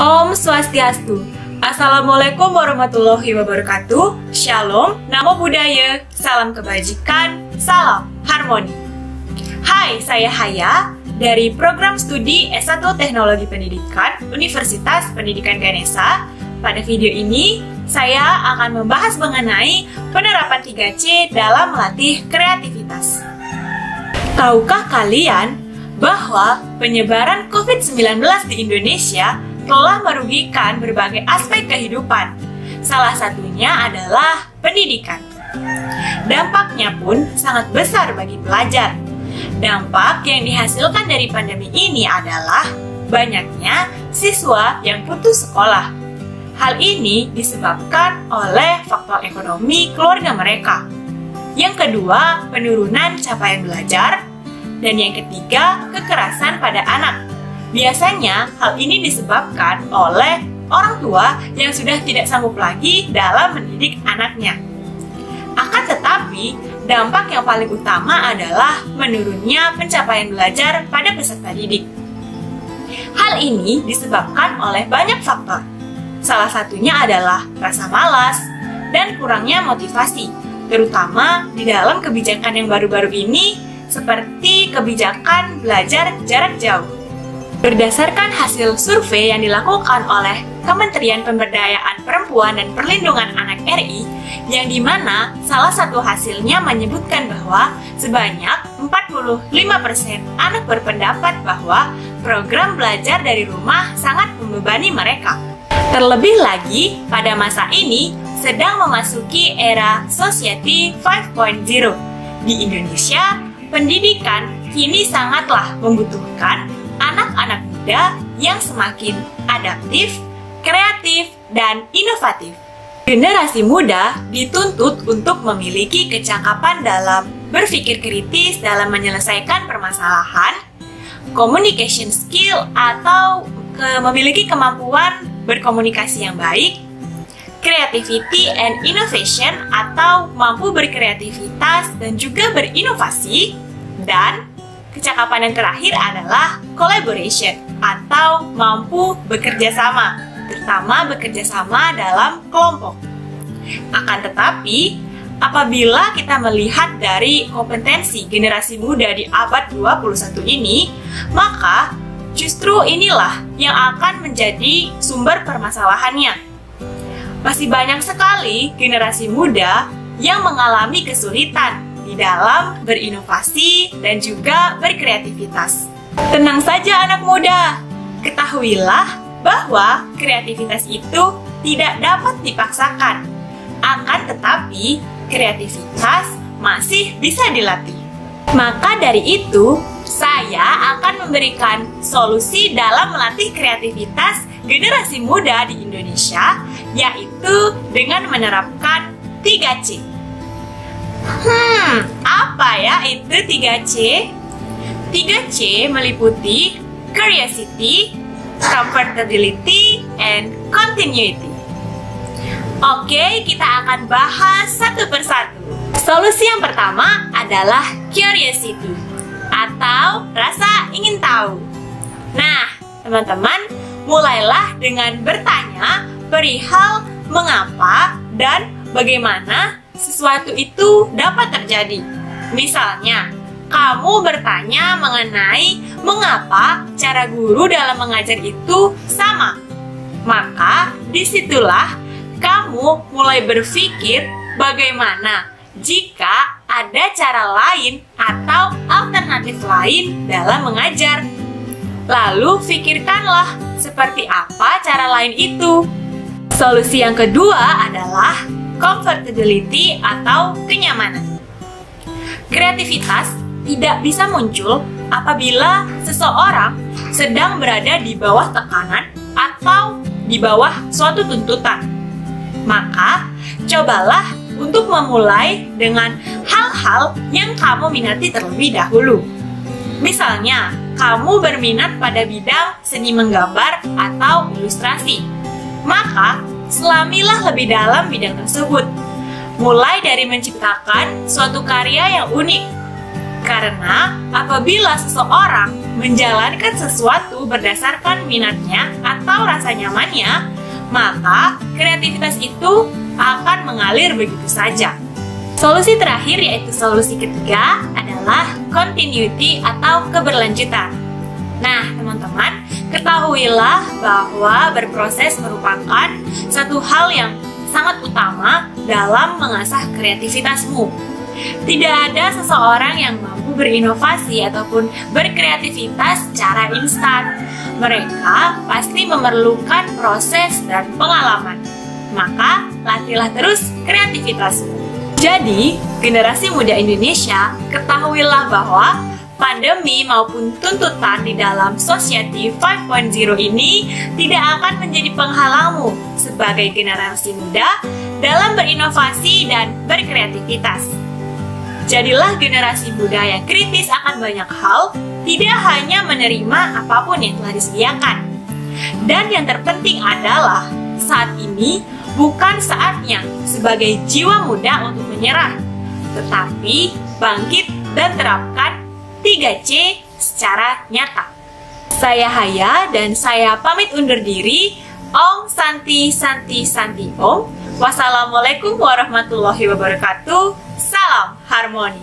Om Swastiastu. Assalamualaikum warahmatullahi wabarakatuh. Shalom, Namo Buddhaya, salam kebajikan, salam harmoni. Hai, saya Haya dari program studi S1 Teknologi Pendidikan Universitas Pendidikan Ganesha. Pada video ini, saya akan membahas mengenai penerapan 3C dalam melatih kreativitas. Tahukah kalian bahwa penyebaran COVID-19 di Indonesia telah merugikan berbagai aspek kehidupan? Salah satunya adalah pendidikan. Dampaknya pun sangat besar bagi pelajar. Dampak yang dihasilkan dari pandemi ini adalah banyaknya siswa yang putus sekolah. Hal ini disebabkan oleh faktor ekonomi keluarga mereka. Yang kedua, penurunan capaian belajar. Dan yang ketiga, kekerasan pada anak. Biasanya hal ini disebabkan oleh orang tua yang sudah tidak sanggup lagi dalam mendidik anaknya. Akan tetapi, dampak yang paling utama adalah menurunnya pencapaian belajar pada peserta didik. Hal ini disebabkan oleh banyak faktor. Salah satunya adalah rasa malas dan kurangnya motivasi, terutama di dalam kebijakan yang baru-baru ini, seperti kebijakan belajar jarak jauh. Berdasarkan hasil survei yang dilakukan oleh Kementerian Pemberdayaan Perempuan dan Perlindungan Anak RI, yang dimana salah satu hasilnya menyebutkan bahwa sebanyak 45% anak berpendapat bahwa program belajar dari rumah sangat membebani mereka. Terlebih lagi, pada masa ini sedang memasuki era Society 5.0. Di Indonesia, pendidikan kini sangatlah membutuhkan anak-anak muda yang semakin adaptif, kreatif, dan inovatif. Generasi muda dituntut untuk memiliki kecakapan dalam berpikir kritis dalam menyelesaikan permasalahan, communication skill atau memiliki kemampuan berkomunikasi yang baik, creativity and innovation atau mampu berkreativitas dan juga berinovasi, dan kecakapan yang terakhir adalah collaboration atau mampu bekerja sama, terutama bekerja sama dalam kelompok. Akan tetapi, apabila kita melihat dari kompetensi generasi muda di abad 21 ini, maka justru inilah yang akan menjadi sumber permasalahannya. Masih banyak sekali generasi muda yang mengalami kesulitan di dalam berinovasi dan juga berkreativitas. Tenang saja anak muda, ketahuilah bahwa kreativitas itu tidak dapat dipaksakan. Akan tetapi, kreativitas masih bisa dilatih. Maka dari itu, saya akan memberikan solusi dalam melatih kreativitas generasi muda di Indonesia, yaitu dengan menerapkan 3C. Apa ya itu 3C? 3C meliputi curiosity, comfortability, and continuity. Oke, kita akan bahas satu persatu. Solusi yang pertama adalah curiosity atau rasa ingin tahu. Nah, teman-teman, mulailah dengan bertanya perihal mengapa dan bagaimana sesuatu itu dapat terjadi. Misalnya, kamu bertanya mengenai mengapa cara guru dalam mengajar itu sama. Maka, disitulah kamu mulai berpikir bagaimana jika ada cara lain atau alternatif lain dalam mengajar. Lalu, pikirkanlah seperti apa cara lain itu. Solusi yang kedua adalah comfortability atau kenyamanan. Kreativitas tidak bisa muncul apabila seseorang sedang berada di bawah tekanan atau di bawah suatu tuntutan. Maka, cobalah untuk memulai dengan hal-hal yang kamu minati terlebih dahulu. Misalnya, kamu berminat pada bidang seni menggambar atau ilustrasi. Maka, selamilah lebih dalam bidang tersebut. Mulai dari menciptakan suatu karya yang unik. Karena apabila seseorang menjalankan sesuatu berdasarkan minatnya atau rasa nyamannya, maka kreativitas itu akan mengalir begitu saja. Solusi terakhir, yaitu solusi ketiga, adalah continuity atau keberlanjutan. Nah, teman-teman, ketahuilah bahwa berproses merupakan satu hal yang sangat utama dalam mengasah kreativitasmu. Tidak ada seseorang yang mampu berinovasi ataupun berkreativitas secara instan. Mereka pasti memerlukan proses dan pengalaman. Maka, latihlah terus kreativitasmu. Jadi, generasi muda Indonesia, ketahuilah bahwa pandemi maupun tuntutan di dalam Society 5.0 ini tidak akan menjadi penghalangmu sebagai generasi muda dalam berinovasi dan berkreativitas. Jadilah generasi muda yang kritis akan banyak hal, tidak hanya menerima apapun yang telah disediakan. Dan yang terpenting adalah, saat ini bukan saatnya sebagai jiwa muda untuk menyerah, tetapi bangkit dan terapkan 3C secara nyata. Saya Haya dan saya pamit undur diri. Om Santi Santi Santi Om. Wassalamualaikum warahmatullahi wabarakatuh. Salam harmoni.